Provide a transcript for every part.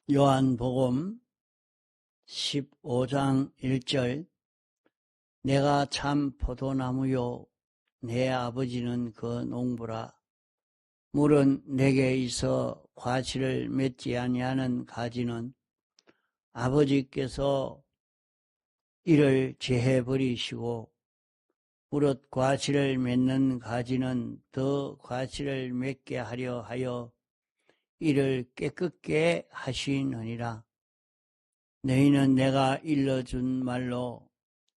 요한복음 15장 1절 내가 참 포도나무요 내 아버지는 그 농부라. 물은 내게 있어 과실을 맺지 아니하는 가지는 아버지께서 이를 제해 버리시고 무릇 과실을 맺는 가지는 더 과실을 맺게 하려 하여 이를 깨끗게 하시느니라. 너희는 내가 일러준 말로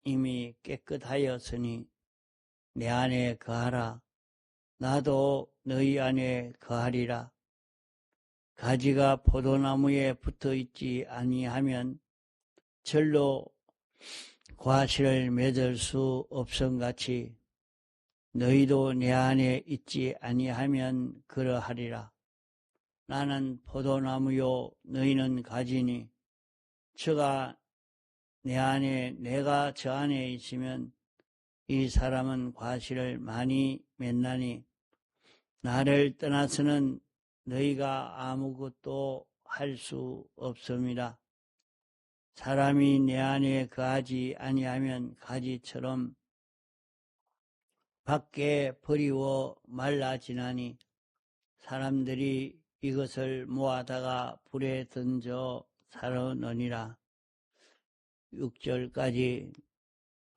이미 깨끗하였으니 내 안에 거하라. 나도 너희 안에 거하리라. 가지가 포도나무에 붙어 있지 아니하면 절로 과실을 맺을 수 없음같이 너희도 내 안에 있지 아니하면 그러하리라. 나는 포도나무요 너희는 가지니 저가 내 안에 내가 저 안에 있으면 이 사람은 과실을 많이 맺나니 나를 떠나서는 너희가 아무것도 할 수 없습니다. 사람이 내 안에 거하지 아니하면 가지처럼 밖에 버리워 말라지나니 사람들이 이것을 모아다가 불에 던져 사르느니라. 6절까지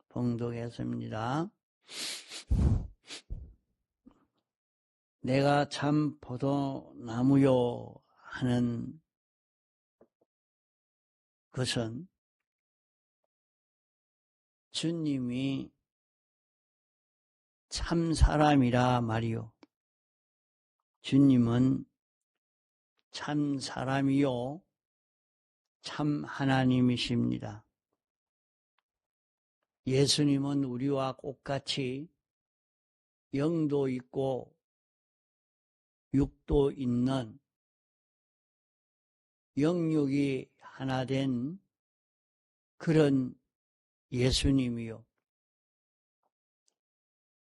봉독했습니다. 내가 참 포도나무요 하는 것은 주님이 참 사람이라 말이요. 주님은 참 사람이요 참 하나님이십니다. 예수님은 우리와 똑같이 영도 있고 육도 있는 영육이 하나 된 그런 예수님이요.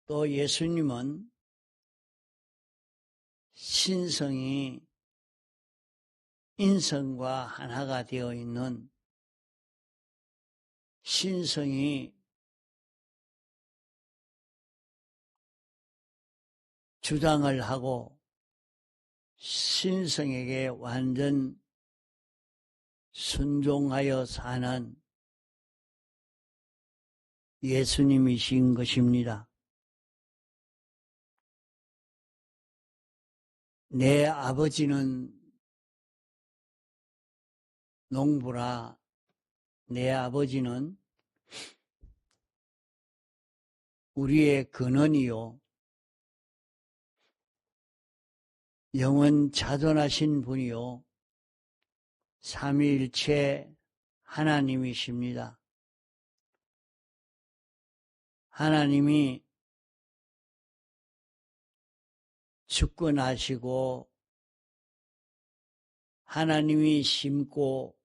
또 예수님은 신성이 인성과 하나가 되어 있는 신성이 주장을 하고 신성에게 완전 순종하여 사는 예수님이신 것입니다. 내 아버지는 농부라. 내 아버지는 우리의 근원이요 영원 자존하신 분이요 삼위일체 하나님이십니다. 하나님이 죽고 나시고 하나님이 심고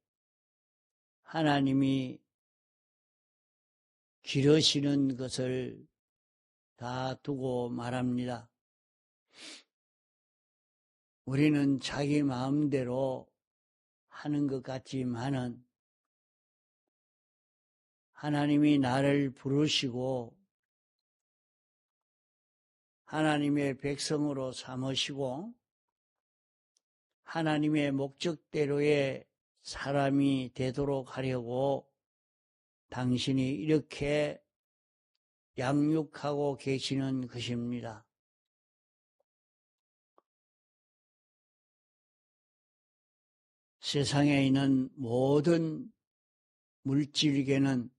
하나님이 기르시는 것을 다 두고 말합니다. 우리는 자기 마음대로 하는 것 같지만은 하나님이 나를 부르시고 하나님의 백성으로 삼으시고 하나님의 목적대로의 사람이 되도록 하려고 당신이 이렇게 양육하고 계시는 것입니다. 세상에 있는 모든 물질계는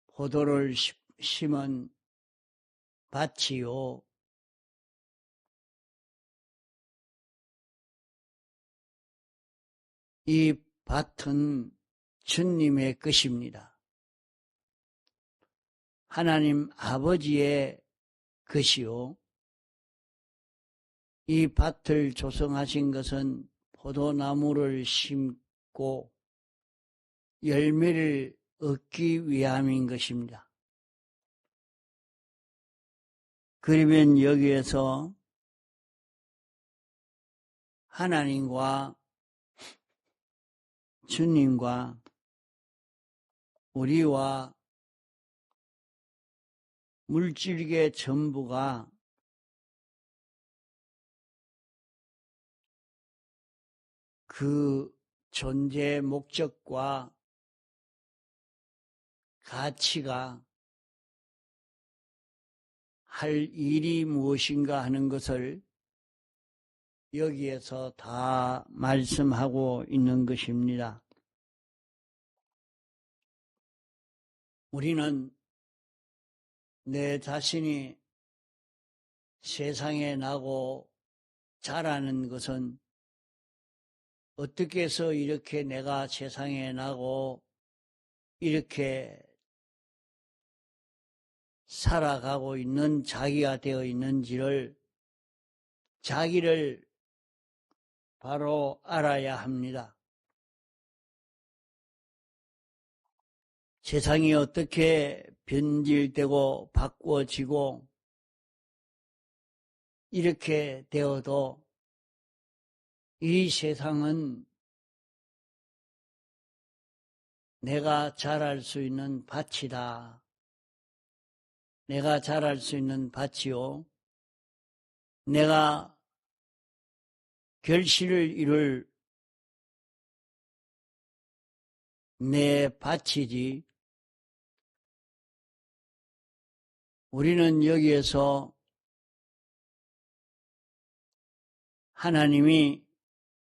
포도를 심은 밭이요 이 밭은 주님의 것입니다. 하나님 아버지의 것이요 이 밭을 조성하신 것은 포도나무를 심고 열매를 얻기 위함인 것입니다. 그러면 여기에서 하나님과 주님과 우리와 물질계 전부가 그 존재의 목적과 가치가 할 일이 무엇인가 하는 것을 여기에서 다 말씀하고 있는 것입니다. 우리는 내 자신이 세상에 나고 자라는 것은 어떻게 해서 이렇게 내가 세상에 나고 이렇게 살아가고 있는 자기가 되어 있는지를 자기를 바로 알아야 합니다. 세상이 어떻게 변질되고 바꾸어지고 이렇게 되어도 이 세상은 내가 자랄 수 있는 밭이다. 내가 자랄 수 있는 밭이요. 내가 결실을 이룰 내 밭이지. 우리는 여기에서 하나님이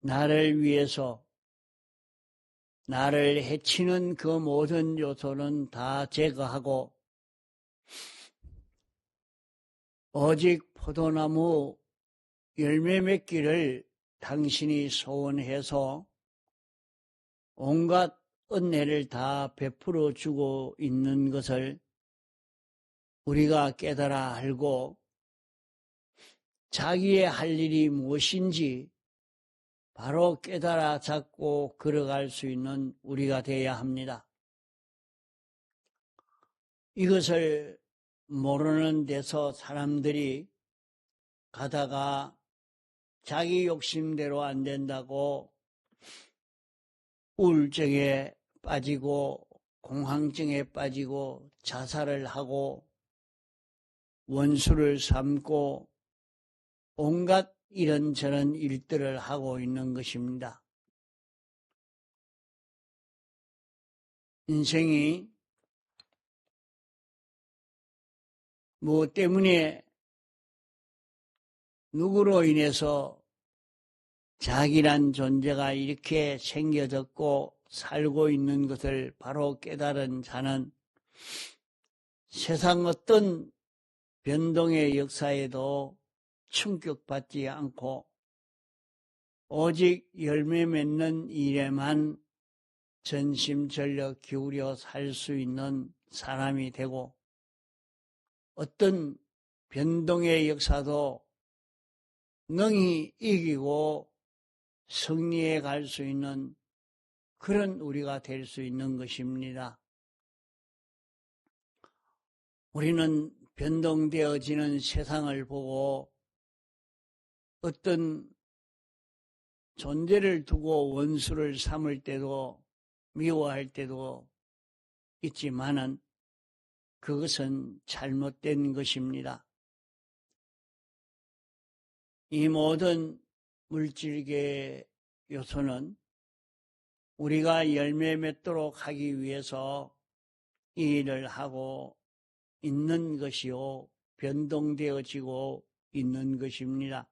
나를 위해서 나를 해치는 그 모든 요소는 다 제거하고 오직 포도나무 열매 맺기를 당신이 소원해서 온갖 은혜를 다 베풀어 주고 있는 것을 우리가 깨달아 알고 자기의 할 일이 무엇인지 바로 깨달아 잡고 걸어갈 수 있는 우리가 되어야 합니다. 이것을 모르는 데서 사람들이 가다가 자기 욕심대로 안 된다고 우울증에 빠지고 공황증에 빠지고 자살을 하고 원수를 삼고 온갖 이런저런 일들을 하고 있는 것입니다. 인생이 무엇 때문에 누구로 인해서 자기란 존재가 이렇게 생겨졌고 살고 있는 것을 바로 깨달은 자는 세상 어떤 변동의 역사에도 충격받지 않고 오직 열매 맺는 일에만 전심전력 기울여 살 수 있는 사람이 되고 어떤 변동의 역사도 능히 이기고 승리해 갈 수 있는 그런 우리가 될 수 있는 것입니다. 우리는 변동되어지는 세상을 보고 어떤 존재를 두고 원수를 삼을 때도 미워할 때도 있지만은 그것은 잘못된 것입니다. 이 모든 물질계의 요소는 우리가 열매 맺도록 하기 위해서 이 일을 하고 있는 것이요 변동되어지고 있는 것입니다.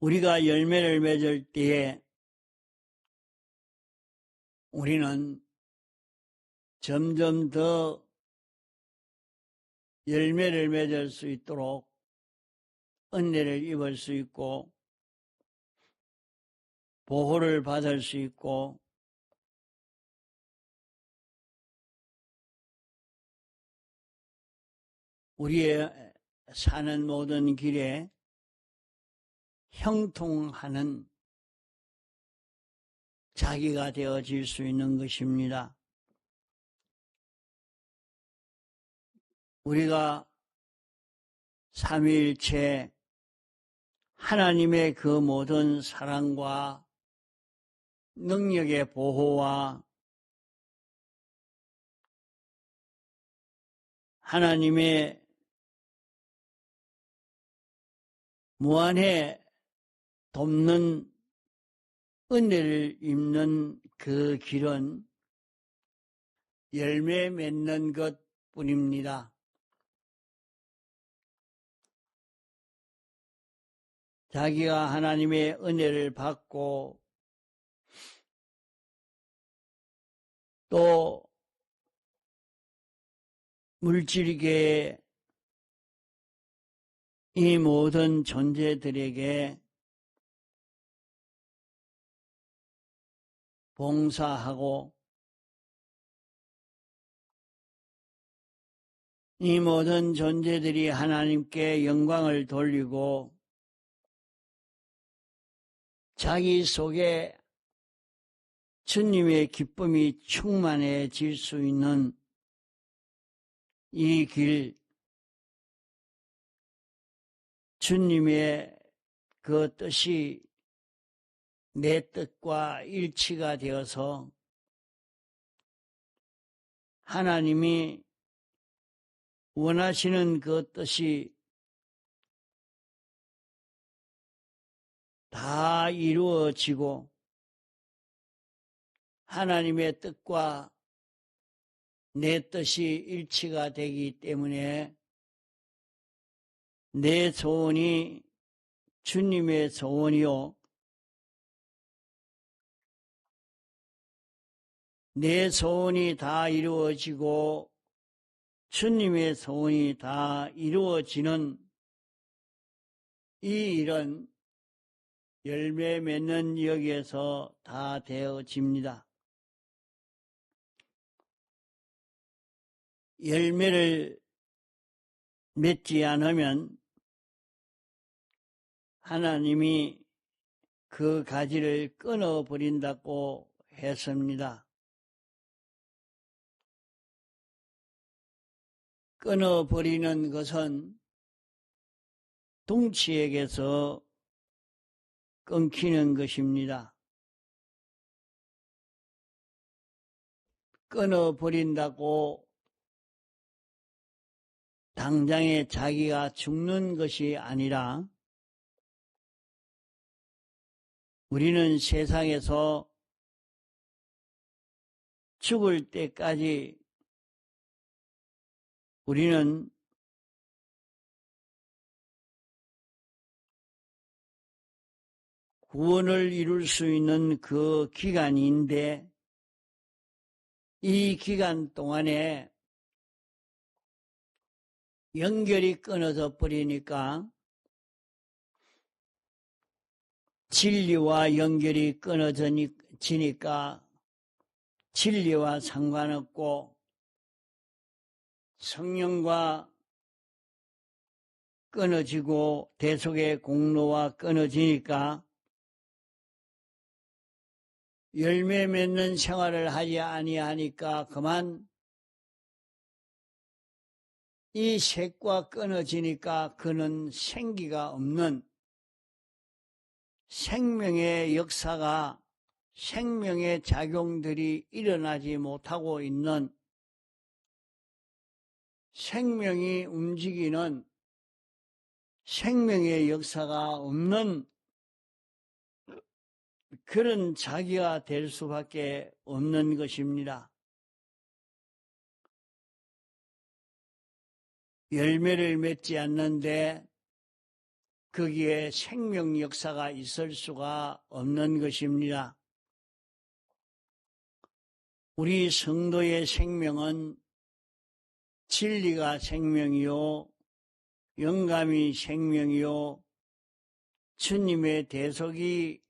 우리가 열매를 맺을 때에 우리는 점점 더 열매를 맺을 수 있도록 은혜를 입을 수 있고 보호를 받을 수 있고 우리의 사는 모든 길에 형통하는 자기가 되어질 수 있는 것입니다. 우리가 삼위일체 하나님의 그 모든 사랑과 능력의 보호와 하나님의 무한의 돕는 은혜를 입는 그 길은 열매 맺는 것 뿐입니다. 자기가 하나님의 은혜를 받고 또 물질계의 이 모든 존재들에게 봉사하고 이 모든 존재들이 하나님께 영광을 돌리고 자기 속에 주님의 기쁨이 충만해질 수 있는 이 길, 주님의 그 뜻이 내 뜻과 일치가 되어서 하나님이 원하시는 그 뜻이 다 이루어지고 하나님의 뜻과 내 뜻이 일치가 되기 때문에 내 소원이 주님의 소원이요 내 소원이 다 이루어지고 주님의 소원이 다 이루어지는 이 일은 열매 맺는 여기에서 다 되어집니다. 열매를 맺지 않으면 하나님이 그 가지를 끊어버린다고 했습니다. 끊어버리는 것은 둥치에게서 끊기는 것입니다. 끊어버린다고 당장에 자기가 죽는 것이 아니라 우리는 세상에서 죽을 때까지 우리는 구원을 이룰 수 있는 그 기간인데 이 기간 동안에 연결이 끊어져 버리니까 진리와 연결이 끊어지니까 진리와 상관없고 성령과 끊어지고 대속의 공로와 끊어지니까 열매 맺는 생활을 하지 아니하니까 그만 이 색과 끊어지니까 그는 생기가 없는 생명의 역사가 생명의 작용들이 일어나지 못하고 있는 생명이 움직이는 생명의 역사가 없는 그런 자기가 될 수밖에 없는 것입니다. 열매를 맺지 않는데 거기에 생명 역사가 있을 수가 없는 것입니다. 우리 성도의 생명은 진리가 생명이요 영감이 생명이요 주님의 대속이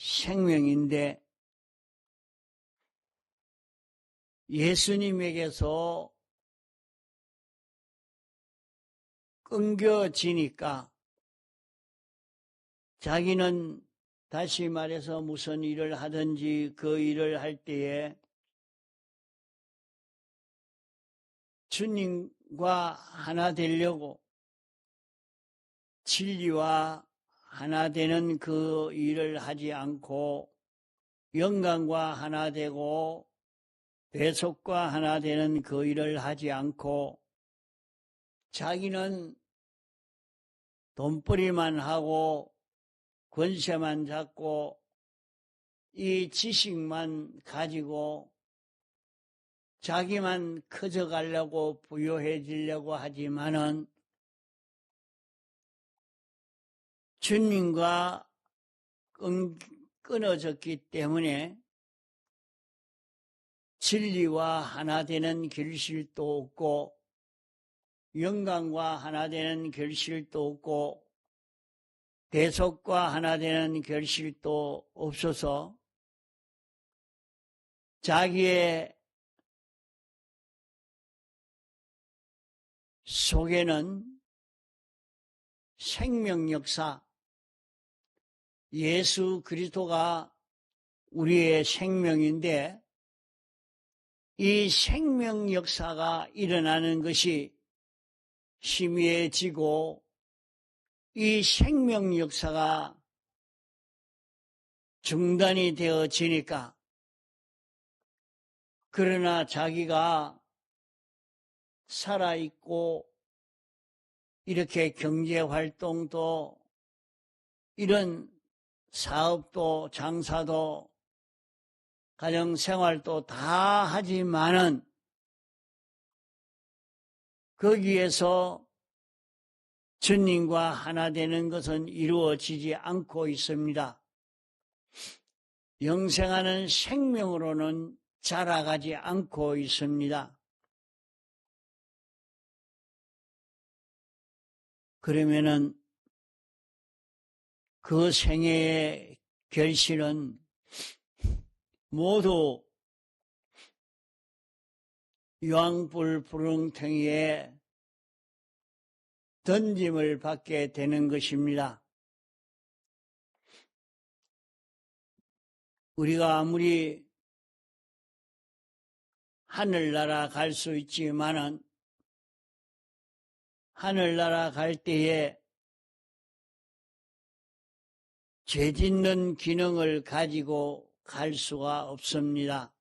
생명인데 예수님에게서 끊겨지니까 자기는 다시 말해서 무슨 일을 하든지 그 일을 할 때에 주님과 하나 되려고 진리와 하나 되는 그 일을 하지 않고 영광과 하나 되고 대속과 하나 되는 그 일을 하지 않고 자기는 돈벌이만 하고 권세만 잡고 이 지식만 가지고 자기만 커져가려고 부유해지려고 하지만은 주님과 끊어졌기 때문에 진리와 하나 되는 결실도 없고 영광과 하나 되는 결실도 없고 대속과 하나 되는 결실도 없어서 자기의 속에는 생명 역사, 예수 그리스도가 우리의 생명인데 이 생명 역사가 일어나는 것이 희미해지고 이 생명 역사가 중단이 되어지니까 그러나 자기가 살아있고 이렇게 경제활동도 이런 사업도 장사도 가정생활도 다 하지만은 거기에서 주님과 하나 되는 것은 이루어지지 않고 있습니다. 영생하는 생명으로는 자라가지 않고 있습니다. 그러면은 그 생애의 결실은 모두 유황불 부릉텅이에 던짐을 받게 되는 것입니다. 우리가 아무리 하늘나라 갈 수 있지만은 하늘나라 갈 때에 죄 짓는 기능을 가지고 갈 수가 없습니다.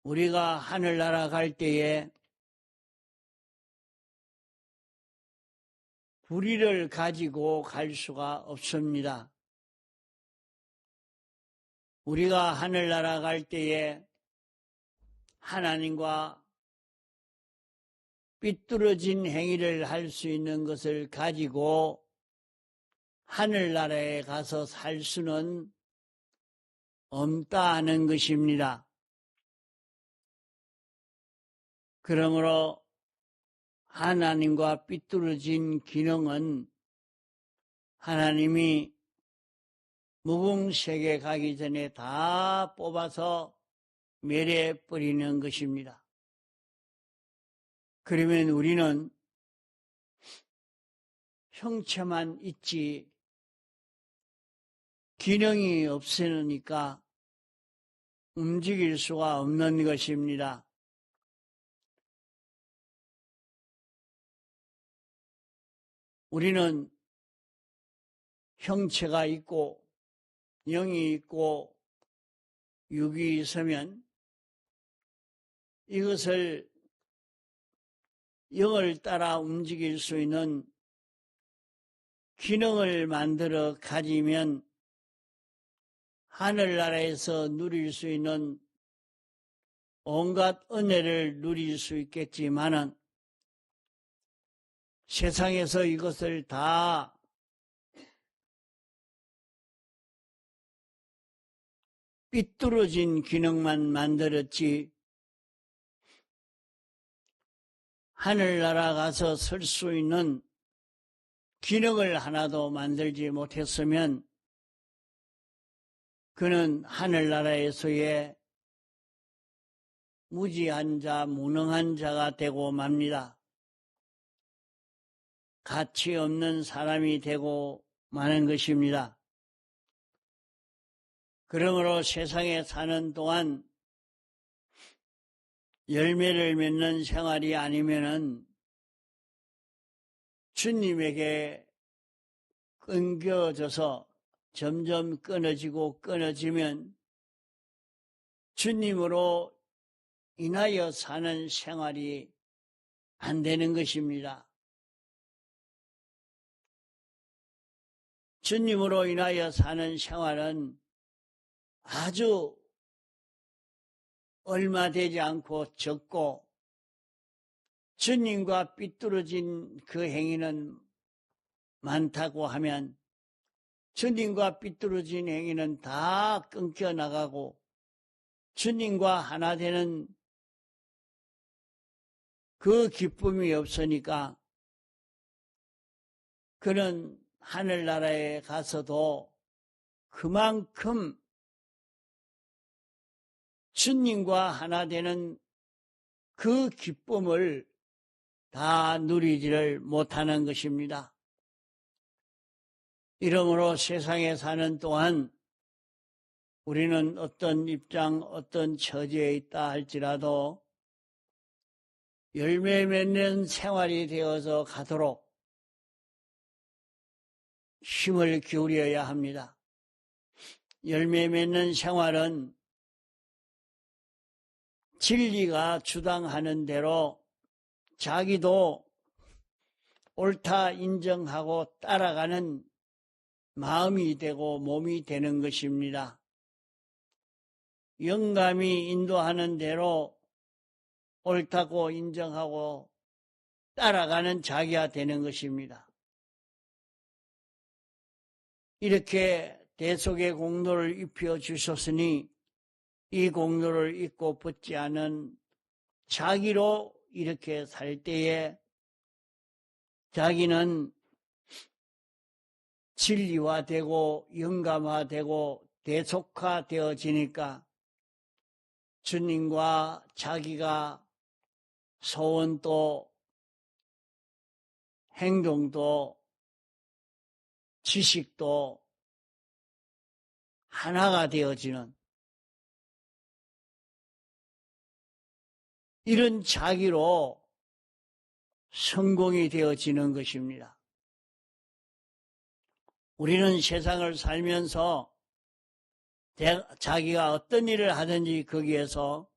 우리가 하늘나라 갈 때에 불의를 가지고 갈 수가 없습니다. 우리가 하늘나라 갈 때에 하나님과 삐뚤어진 행위를 할 수 있는 것을 가지고 하늘나라에 가서 살 수는 없다는 것입니다. 그러므로 하나님과 삐뚤어진 기능은 하나님이 무궁세계 가기 전에 다 뽑아서 멸해버리는 것입니다. 그러면 우리는 형체만 있지 기능이 없으니까 움직일 수가 없는 것입니다. 우리는 형체가 있고 영이 있고 육이 있으면 이것을 영을 따라 움직일 수 있는 기능을 만들어 가지면 하늘나라에서 누릴 수 있는 온갖 은혜를 누릴 수 있겠지만은 세상에서 이것을 다 삐뚤어진 기능만 만들었지 하늘나라 가서 설 수 있는 기능을 하나도 만들지 못했으면 그는 하늘나라에서의 무지한 자, 무능한 자가 되고 맙니다. 가치 없는 사람이 되고 마는 것입니다. 그러므로 세상에 사는 동안 열매를 맺는 생활이 아니면은 주님에게 끊겨져서 점점 끊어지고 끊어지면 주님으로 인하여 사는 생활이 안 되는 것입니다. 주님으로 인하여 사는 생활은 아주 얼마 되지 않고 적고 주님과 삐뚤어진 그 행위는 많다고 하면 주님과 삐뚤어진 행위는 다 끊겨 나가고 주님과 하나 되는 그 기쁨이 없으니까 그는 하늘나라에 가서도 그만큼 주님과 하나 되는 그 기쁨을 다 누리지를 못하는 것입니다. 이러므로 세상에 사는 동안 우리는 어떤 입장, 어떤 처지에 있다 할지라도 열매 맺는 생활이 되어서 가도록 힘을 기울여야 합니다. 열매 맺는 생활은 진리가 주당하는 대로 자기도 옳다 인정하고 따라가는 마음이 되고 몸이 되는 것입니다. 영감이 인도하는 대로 옳다고 인정하고 따라가는 자기가 되는 것입니다. 이렇게 대속의 공로를 입혀 주셨으니 이 공로를 잊고 붙지 않은 자기로 이렇게 살 때에 자기는 진리화되고 영감화되고 대속화되어지니까 주님과 자기가 소원도 행동도 지식도 하나가 되어지는 이런 자기로 성공이 되어지는 것입니다. 우리는 세상을 살면서 자기가 어떤 일을 하든지 거기에서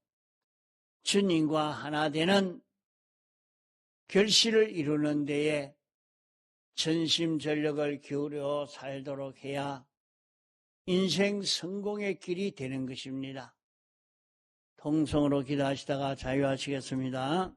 주님과 하나 되는 결실을 이루는 데에 전심전력을 기울여 살도록 해야 인생 성공의 길이 되는 것입니다. 통성으로 기도하시다가 자유하시겠습니다.